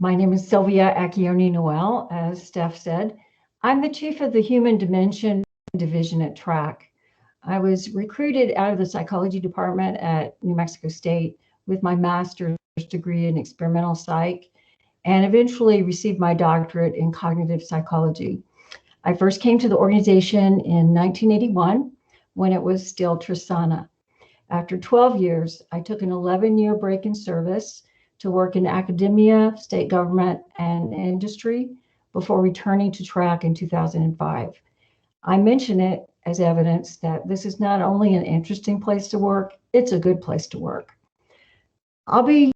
My name is Sylvia Acchioni-Noel, as Steph said. I'm the chief of the Human Dimension Division at TRAC. I was recruited out of the psychology department at New Mexico State with my master's degree in experimental psych and eventually received my doctorate in cognitive psychology. I first came to the organization in 1981 when it was still Trasana. After 12 years, I took an 11-year break in service to work in academia, state government, and industry before returning to TRAC in 2005. I mention it as evidence that this is not only an interesting place to work, it's a good place to work. I'll be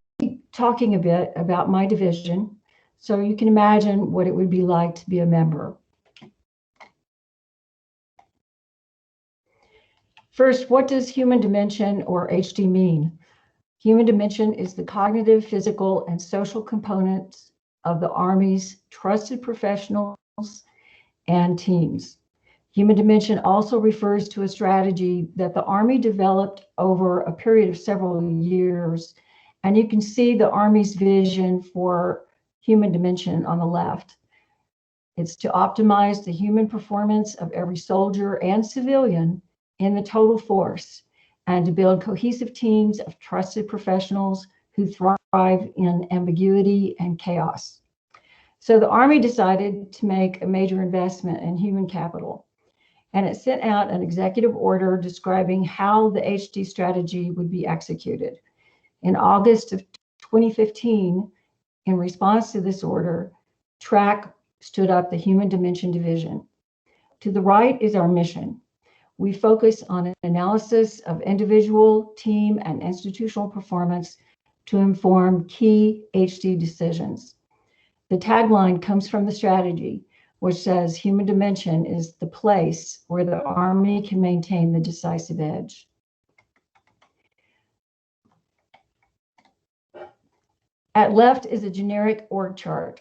talking a bit about my division so you can imagine what it would be like to be a member. First, what does human dimension or HD mean? Human dimension is the cognitive, physical, and social components of the Army's trusted professionals and teams. Human dimension also refers to a strategy that the Army developed over a period of several years, and you can see the Army's vision for human dimension on the left. It's to optimize the human performance of every soldier and civilian in the total force, and to build cohesive teams of trusted professionals who thrive in ambiguity and chaos. So the Army decided to make a major investment in human capital, and it sent out an executive order describing how the HD strategy would be executed. In August of 2015, in response to this order, TRAC stood up the Human Dimension Division. To the right is our mission. We focus on an analysis of individual, team, and institutional performance to inform key HD decisions. The tagline comes from the strategy, which says human dimension is the place where the Army can maintain the decisive edge. At left is a generic org chart.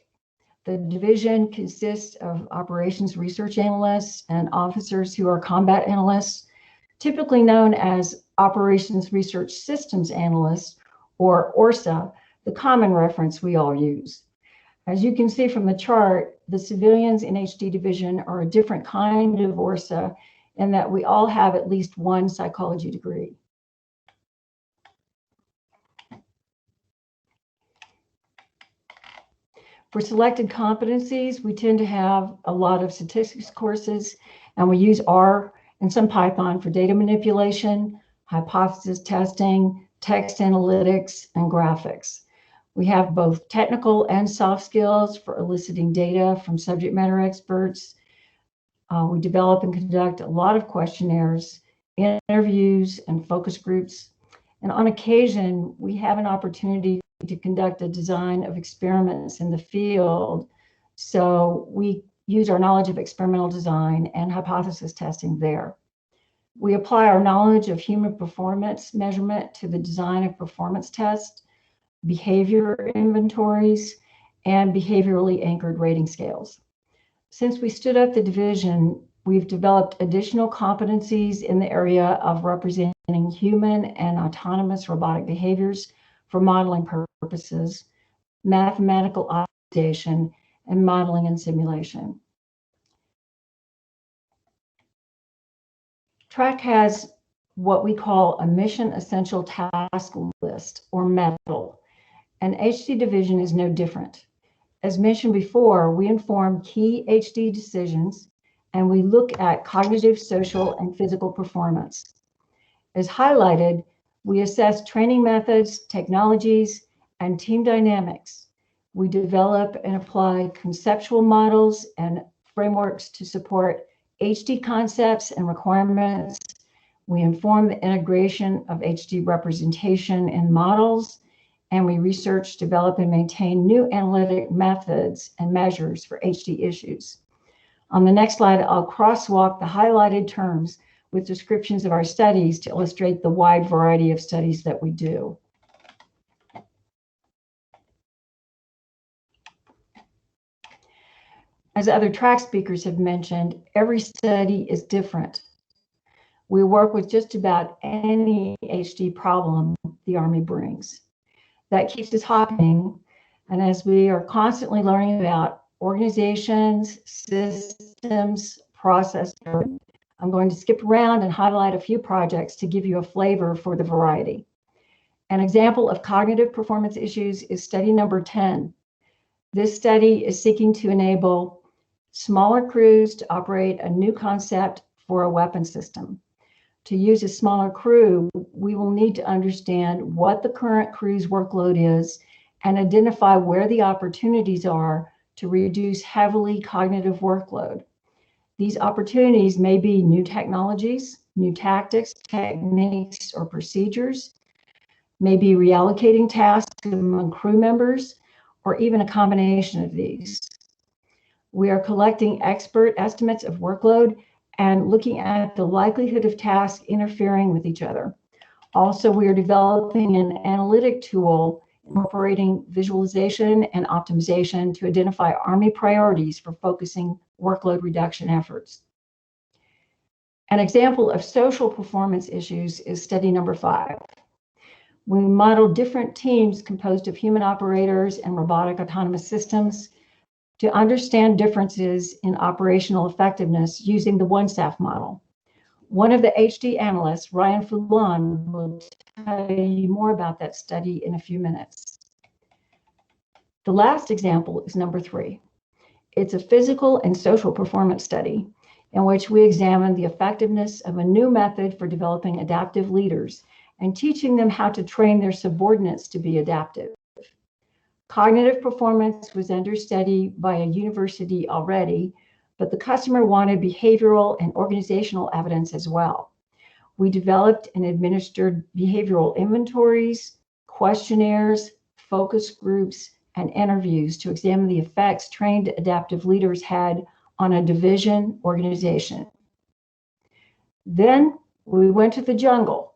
The division consists of operations research analysts and officers who are combat analysts, typically known as operations research systems analysts, or ORSA, the common reference we all use. As you can see from the chart, the civilians in HD division are a different kind of ORSA in that we all have at least one psychology degree. For selected competencies, we tend to have a lot of statistics courses, and we use R and some Python for data manipulation, hypothesis testing, text analytics, and graphics. We have both technical and soft skills for eliciting data from subject matter experts. We develop and conduct a lot of questionnaires, interviews, and focus groups. And on occasion, we have an opportunity to conduct a design of experiments in the field. So we use our knowledge of experimental design and hypothesis testing there. We apply our knowledge of human performance measurement to the design of performance tests, behavior inventories, and behaviorally anchored rating scales. Since we stood up the division, we've developed additional competencies in the area of representing human and autonomous robotic behaviors for modeling purposes, mathematical optimization, and modeling and simulation. TRAC has what we call a mission essential task list, or METAL, and HD division is no different. As mentioned before, we inform key HD decisions, and we look at cognitive, social, and physical performance. As highlighted, we assess training methods, technologies, and team dynamics. We develop and apply conceptual models and frameworks to support HD concepts and requirements. We inform the integration of HD representation in models, and we research, develop, and maintain new analytic methods and measures for HD issues. On the next slide, I'll crosswalk the highlighted terms with descriptions of our studies to illustrate the wide variety of studies that we do. As other TRAC speakers have mentioned, every study is different. We work with just about any HD problem the Army brings. That keeps us hopping. And as we are constantly learning about organizations, systems, process, I'm going to skip around and highlight a few projects to give you a flavor for the variety. An example of cognitive performance issues is study number 10. This study is seeking to enable smaller crews to operate a new concept for a weapon system. To use a smaller crew, we will need to understand what the current crew's workload is and identify where the opportunities are to reduce heavily cognitive workload. These opportunities may be new technologies, new tactics, techniques, or procedures, may be reallocating tasks among crew members, or even a combination of these. We are collecting expert estimates of workload and looking at the likelihood of tasks interfering with each other. Also, we are developing an analytic tool incorporating visualization and optimization to identify Army priorities for focusing workload reduction efforts. An example of social performance issues is study number 5. We modeled different teams composed of human operators and robotic autonomous systems to understand differences in operational effectiveness using the one-staff model. One of the HD analysts, Ryan Foulon, will tell you more about that study in a few minutes. The last example is number 3. It's a physical and social performance study in which we examine the effectiveness of a new method for developing adaptive leaders and teaching them how to train their subordinates to be adaptive. Cognitive performance was under study by a university already, but the customer wanted behavioral and organizational evidence as well. We developed and administered behavioral inventories, questionnaires, focus groups, and interviews to examine the effects trained adaptive leaders had on a division organization. Then we went to the jungle.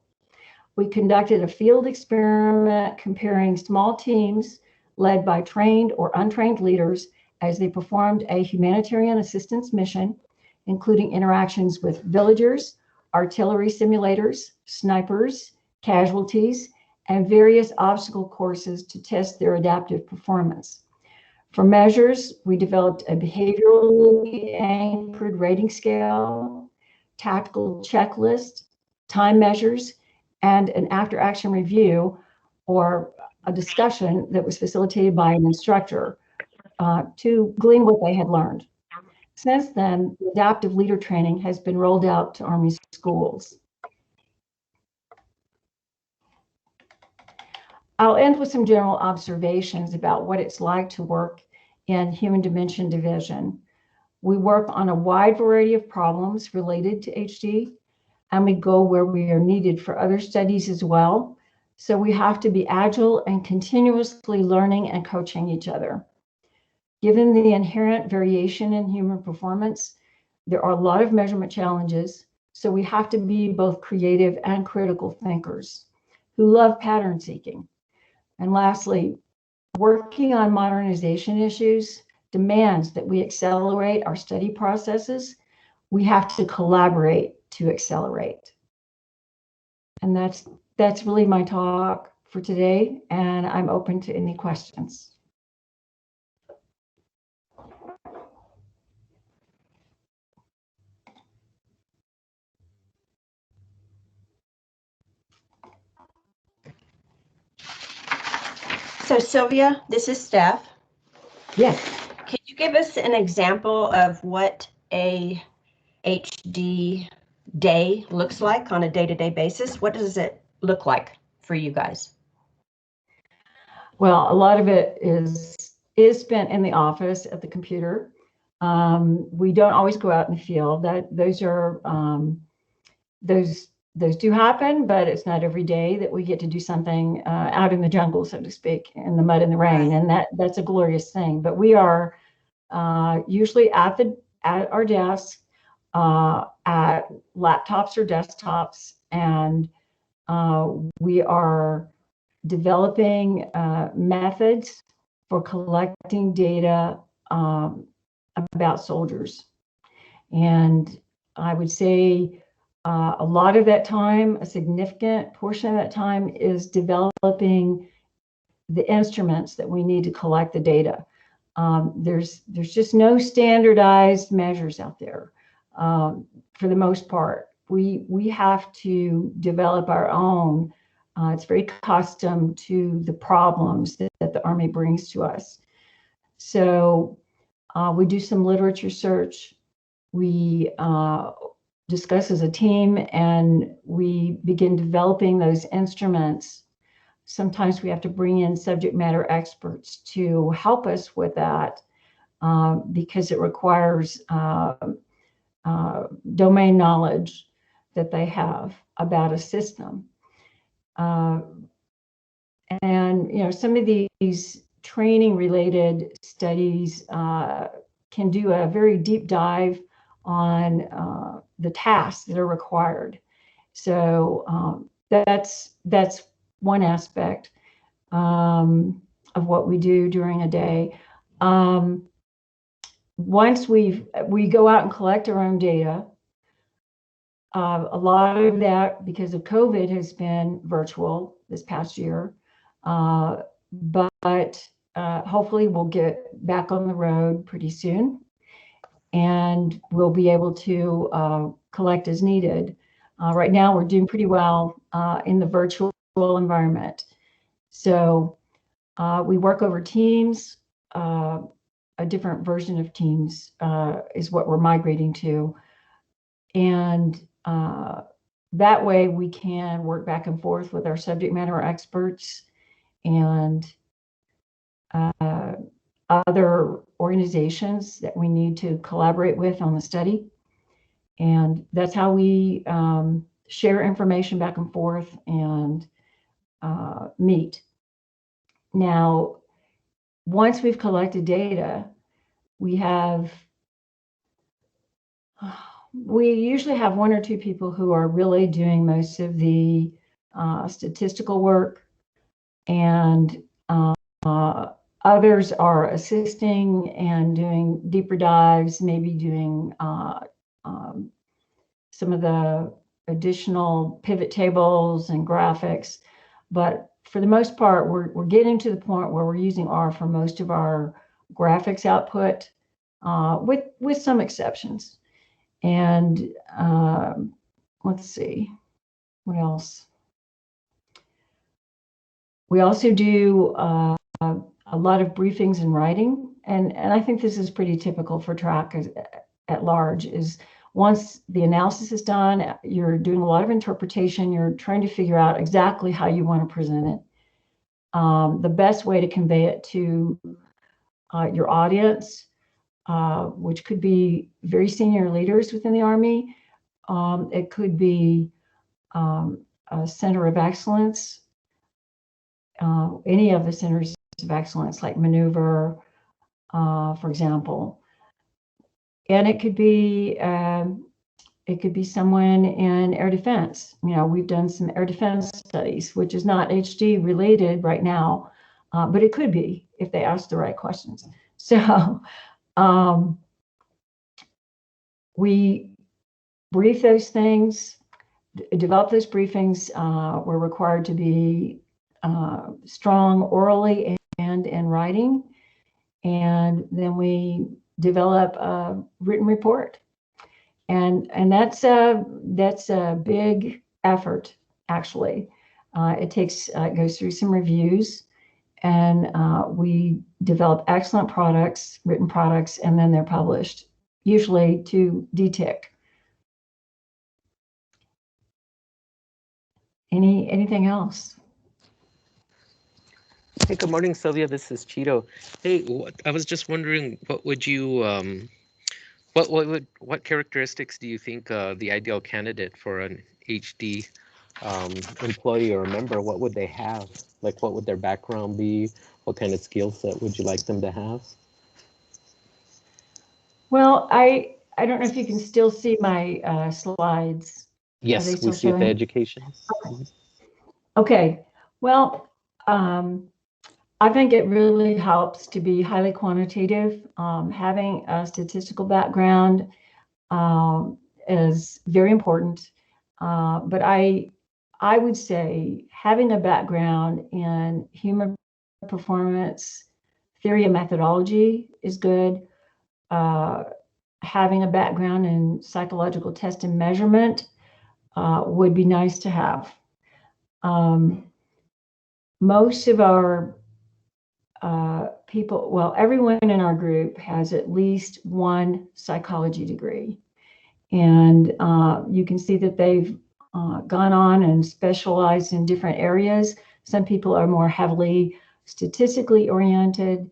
We conducted a field experiment comparing small teams led by trained or untrained leaders as they performed a humanitarian assistance mission, including interactions with villagers, artillery simulators, snipers, casualties, and various obstacle courses to test their adaptive performance. For measures, we developed a behaviorally anchored rating scale, tactical checklist, time measures, and an after-action review or a discussion that was facilitated by an instructor to glean what they had learned. Since then, the adaptive leader training has been rolled out to Army schools. I'll end with some general observations about what it's like to work in Human Dimension Division. We work on a wide variety of problems related to HD, and we go where we are needed for other studies as well. So we have to be agile and continuously learning and coaching each other. Given the inherent variation in human performance, there are a lot of measurement challenges, so we have to be both creative and critical thinkers who love pattern seeking. And lastly, working on modernization issues demands that we accelerate our study processes. We have to collaborate to accelerate. And that's really my talk for today, and I'm open to any questions. So Sylvia, this is Steph. Yes. Can you give us an example of what a HD day looks like on a day-to-day basis? What does it look like for you guys? Well, a lot of it is spent in the office at the computer. We don't always go out in the field. Those do happen, but it's not every day that we get to do something out in the jungle, so to speak, in the mud and the rain, and that's a glorious thing. But we are usually at our desk, at laptops or desktops, and we are developing methods for collecting data about soldiers. And I would say a lot of that time, a significant portion of that time, is developing the instruments that we need to collect the data. There's just no standardized measures out there. For the most part, we have to develop our own. It's very custom to the problems that the Army brings to us. So we do some literature search. We discuss as a team, and we begin developing those instruments. Sometimes we have to bring in subject matter experts to help us with that, because it requires domain knowledge that they have about a system. And some of these training related studies can do a very deep dive on the tasks that are required. So that's one aspect of what we do during a day. Once we go out and collect our own data, a lot of that, because of COVID, has been virtual this past year. But hopefully we'll get back on the road pretty soon, and we'll be able to collect as needed. Right now, we're doing pretty well in the virtual environment. So we work over Teams. A different version of Teams is what we're migrating to. And that way we can work back and forth with our subject matter experts and other organizations that we need to collaborate with on the study. And that's how we share information back and forth and meet. Now, once we've collected data, we usually have one or two people who are really doing most of the statistical work, and others are assisting and doing deeper dives, maybe doing some of the additional pivot tables and graphics. But for the most part, we're getting to the point where we're using R for most of our graphics output, with some exceptions. And let's see, what else? We also do a lot of briefings and writing, and I think this is pretty typical for TRAC at large. Is once the analysis is done, you're doing a lot of interpretation. You're trying to figure out exactly how you want to present it, the best way to convey it to your audience, which could be very senior leaders within the Army. It could be a center of excellence, any of the centers of excellence, like maneuver, for example. And it could be someone in air defense. We've done some air defense studies, which is not HD related right now, but it could be if they ask the right questions. So we brief those things, develop those briefings. We're required to be strong orally and in writing, and then we develop a written report, and that's a big effort, actually. It goes through some reviews, and we develop excellent products, written products, and then they're published, usually to DTIC. Anything else? Hey, good morning, Sylvia. This is Cheeto. Hey, I was just wondering, what would you, what characteristics do you think the ideal candidate for an HD employee or member, what would they have? Like, what would their background be? What kind of skill set would you like them to have? Well, I don't know if you can still see my slides. Yes, we see the education. Okay. Well, I think it really helps to be highly quantitative. Having a statistical background is very important. But I would say having a background in human performance theory and methodology is good. Having a background in psychological test and measurement would be nice to have. Most of our people, well, everyone in our group has at least one psychology degree. And you can see that they've gone on and specialized in different areas. Some people are more heavily statistically oriented.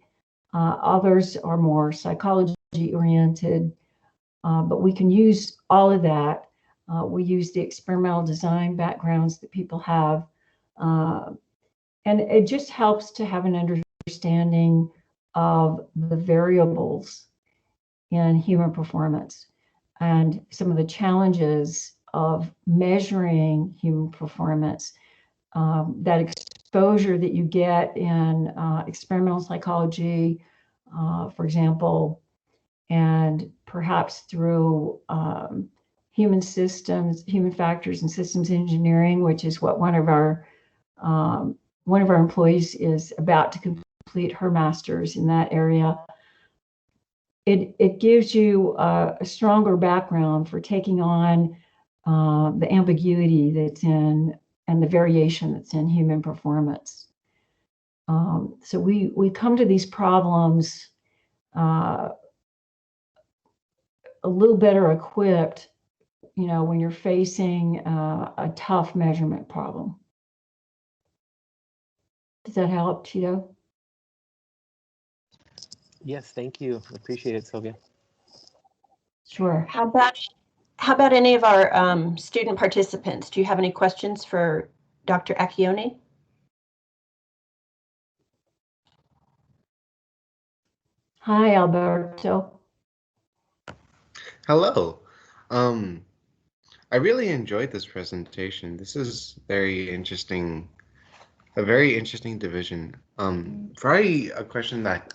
Others are more psychology oriented. But we can use all of that. We use the experimental design backgrounds that people have. And it just helps to have an understanding of the variables in human performance and some of the challenges of measuring human performance. That exposure that you get in experimental psychology, for example, and perhaps through human systems, human factors and systems engineering, which is what one of our employees is about to complete her master's in that area. It gives you a stronger background for taking on the ambiguity that's in and the variation that's in human performance. So we come to these problems a little better equipped, you know, when you're facing a tough measurement problem. Does that help, Cheeto? Yes, thank you. Appreciate it, Sylvia. Sure. How about any of our student participants? Do you have any questions for Dr. Acchione? Hi, Alberto. Hello. I really enjoyed this presentation. This is very interesting, a very interesting division. Probably a question that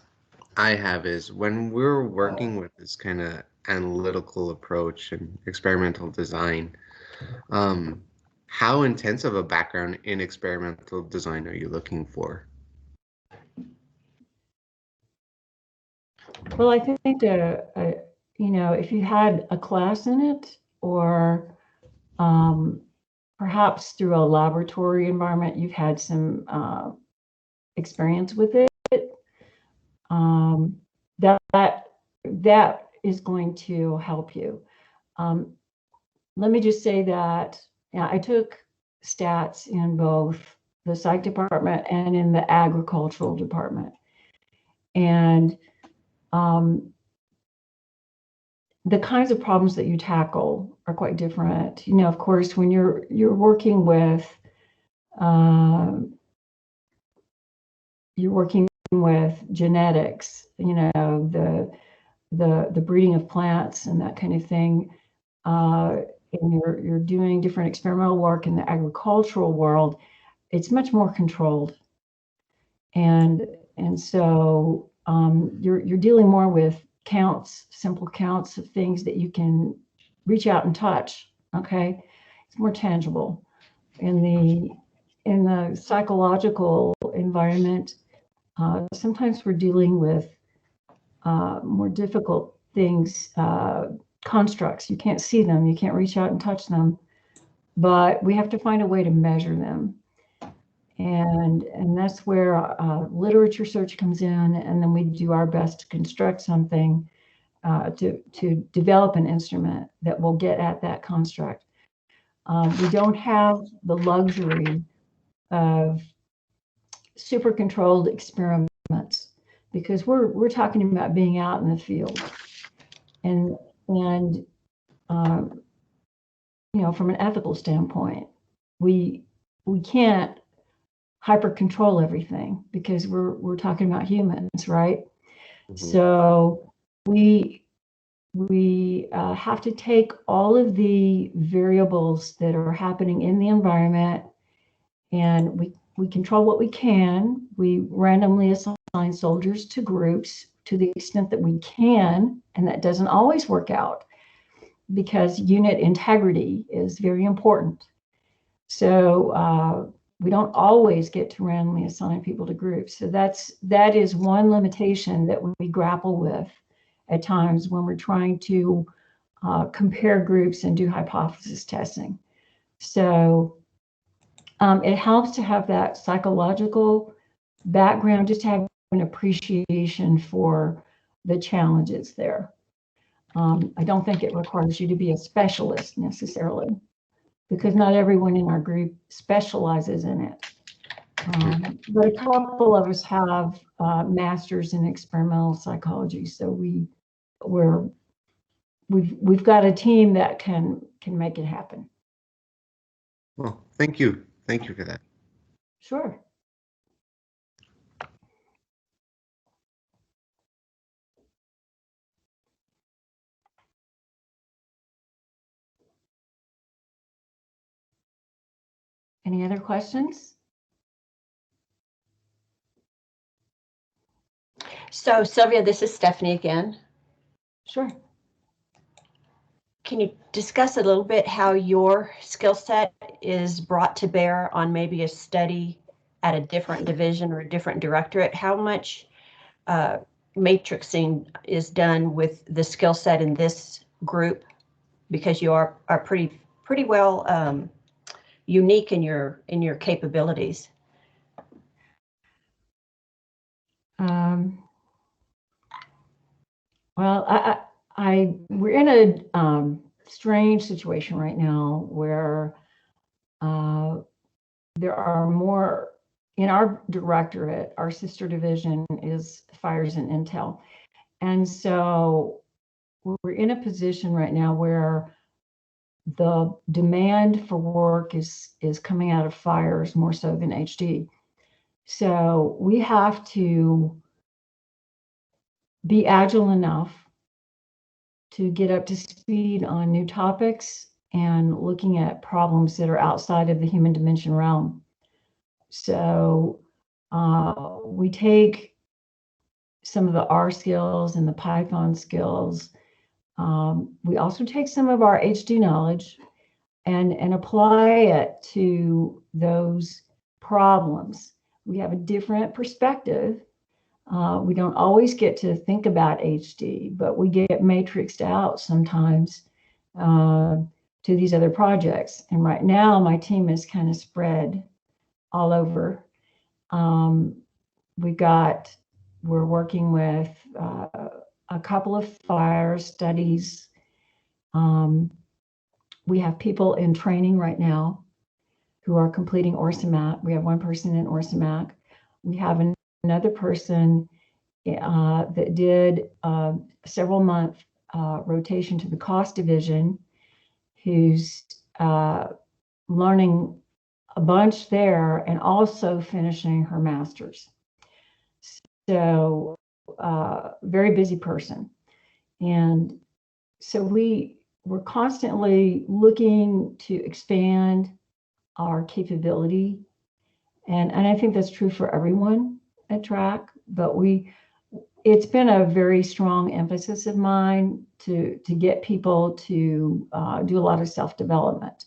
I have is when we're working with this kind of analytical approach and experimental design, how intensive a background in experimental design are you looking for? Well, I think you know, if you had a class in it, or perhaps through a laboratory environment, you've had some experience with it. That is going to help you. Let me just say that I took stats in both the psych department and in the agricultural department, and the kinds of problems that you tackle are quite different. You know, of course, when you're working with genetics, you know, the breeding of plants and that kind of thing, and you're doing different experimental work in the agricultural world, it's much more controlled, and so you're dealing more with counts, simple counts of things that you can reach out and touch. Okay, it's more tangible. In the psychological environment, sometimes we're dealing with more difficult things, constructs. You can't see them, you can't reach out and touch them, but we have to find a way to measure them. And that's where literature search comes in, and then we do our best to construct something to develop an instrument that will get at that construct. We don't have the luxury of super controlled experiments because we're talking about being out in the field, and you know, from an ethical standpoint, we can't hyper control everything because we're talking about humans, right? Mm-hmm. So we have to take all of the variables that are happening in the environment, and we control what we can. We randomly assign soldiers to groups to the extent that we can, and that doesn't always work out because unit integrity is very important. So we don't always get to randomly assign people to groups. So that is one limitation that we grapple with at times when we're trying to compare groups and do hypothesis testing. So it helps to have that psychological background, just to have an appreciation for the challenges there. I don't think it requires you to be a specialist necessarily, because not everyone in our group specializes in it. But a couple of us have masters in experimental psychology, so we've got a team that can make it happen. Well, thank you for that. Sure. Any other questions? So Sylvia, this is Stephanie again. Sure. Can you discuss a little bit how your skill set is brought to bear on maybe a study at a different division or a different directorate? How much matrixing is done with the skill set in this group? Because you are pretty well unique in your capabilities. Well, we're in a strange situation right now where there are more in our directorate. Our sister division is fires and intel, and so we're in a position right now where the demand for work is coming out of fires more so than HD. So we have to be agile enough to get up to speed on new topics and looking at problems that are outside of the human dimension realm. So we take some of the R skills and the Python skills. We also take some of our HD knowledge and apply it to those problems. We have a different perspective. We don't always get to think about HD, but we get matrixed out sometimes to these other projects. And right now, my team is kind of spread all over. We're working with a couple of fire studies. We have people in training right now who are completing ORSAMAC. We have one person in ORSAMAC. We have another person that did several month rotation to the cost division, who's learning a bunch there and also finishing her master's. So very busy person. And so we're constantly looking to expand our capability. And I think that's true for everyone at TRAC, but it's been a very strong emphasis of mine to get people to do a lot of self-development.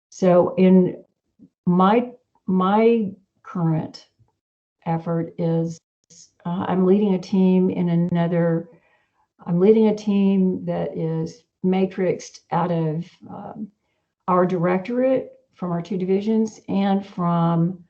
So in my current effort is I'm leading a team that is matrixed out of our directorate from our two divisions and from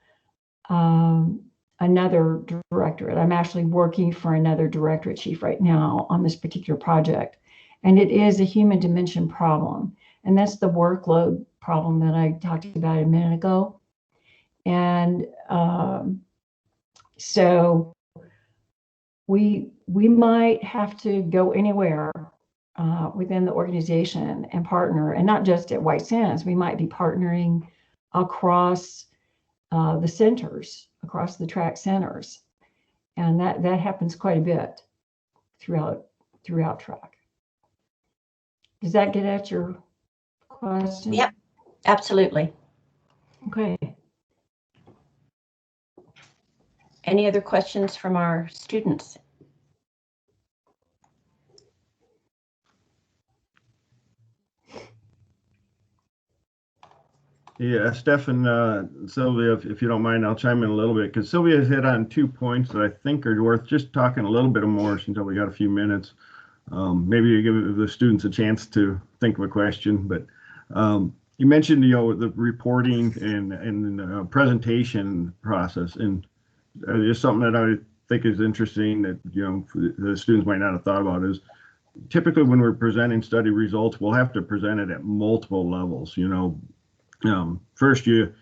another directorate. I'm actually working for another directorate chief right now on this particular project. And it is a human dimension problem. And that's the workload problem that I talked about a minute ago. And so we might have to go anywhere within the organization and partner, and not just at White Sands. We might be partnering across the centers, across the TRAC centers, and that happens quite a bit throughout TRAC. Does that get at your question? Yep, absolutely. Okay. Any other questions from our students? Yeah, Steph and Sylvia, if you don't mind, I'll chime in a little bit because Sylvia's hit on 2 points that I think are worth just talking a little bit more since we got a few minutes. Maybe you give the students a chance to think of a question, but you mentioned the reporting and presentation process, and just something that I think is interesting that the students might not have thought about is typically when we're presenting study results, we'll have to present it at multiple levels. First you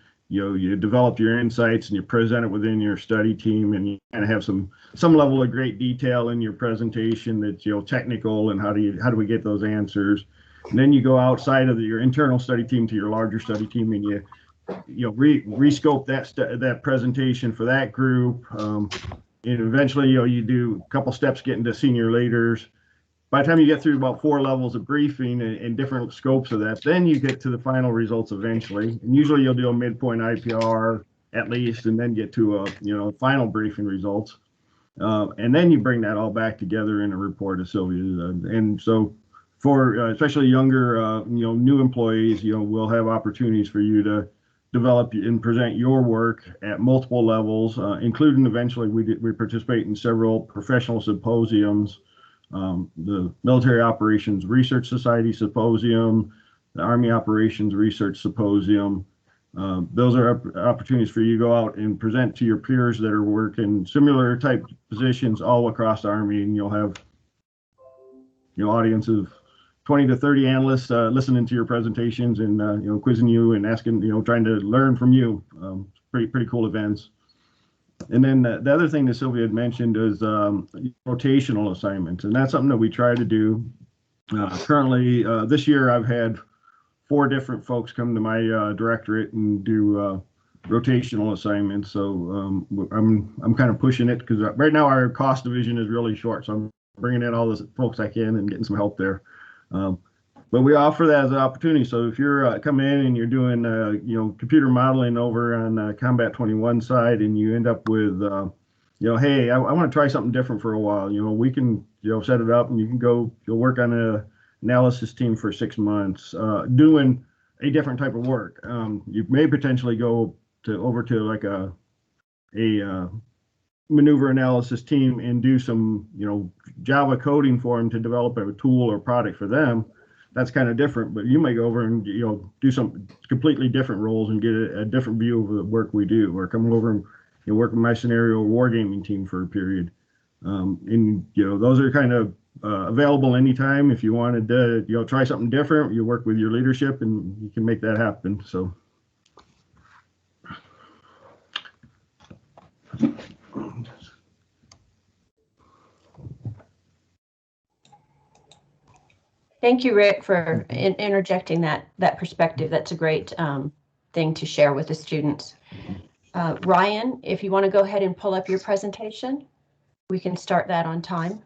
develop your insights and you present it within your study team, and you kind of have some level of great detail in your presentation that's technical, and how do we get those answers. And then you go outside of your internal study team to your larger study team, and you rescope that presentation for that group. And eventually you do a couple steps getting to senior leaders. By the time you get through about 4 levels of briefing and different scopes of that, then you get to the final results eventually. And usually you'll do a midpoint IPR at least, and then get to final briefing results. And then you bring that all back together in a report to Sylvia. And so for especially younger, new employees, we'll have opportunities for you to develop and present your work at multiple levels, including eventually we participate in several professional symposiums. The Military Operations Research Society Symposium, the Army Operations Research Symposium. Those are opportunities for you to go out and present to your peers that are working similar type positions all across the Army, and you'll have audience of 20 to 30 analysts listening to your presentations and quizzing you and asking, trying to learn from you. Pretty cool events. And then the other thing that Sylvia had mentioned is rotational assignments, and that's something that we try to do. Currently, this year I've had 4 different folks come to my directorate and do rotational assignments. So I'm kind of pushing it because right now our cost division is really short, so I'm bringing in all the folks I can and getting some help there. But we offer that as an opportunity. So if you're coming in and you're doing, computer modeling over on Combat 21 side, and you end up with, hey, I want to try something different for a while. We can, set it up, and you can go. You'll work on an analysis team for 6 months, doing a different type of work. You may potentially go over to like a maneuver analysis team and do some, Java coding for them to develop a tool or product for them. That's kind of different, but you may go over and do some completely different roles and get a different view of the work we do, or come over and work with my scenario wargaming team for a period. And those are kind of available anytime. If you wanted to try something different, you work with your leadership and you can make that happen. So. Thank you, Rick, for interjecting that perspective. That's a great thing to share with the students. Ryan, if you want to go ahead and pull up your presentation, we can start that on time.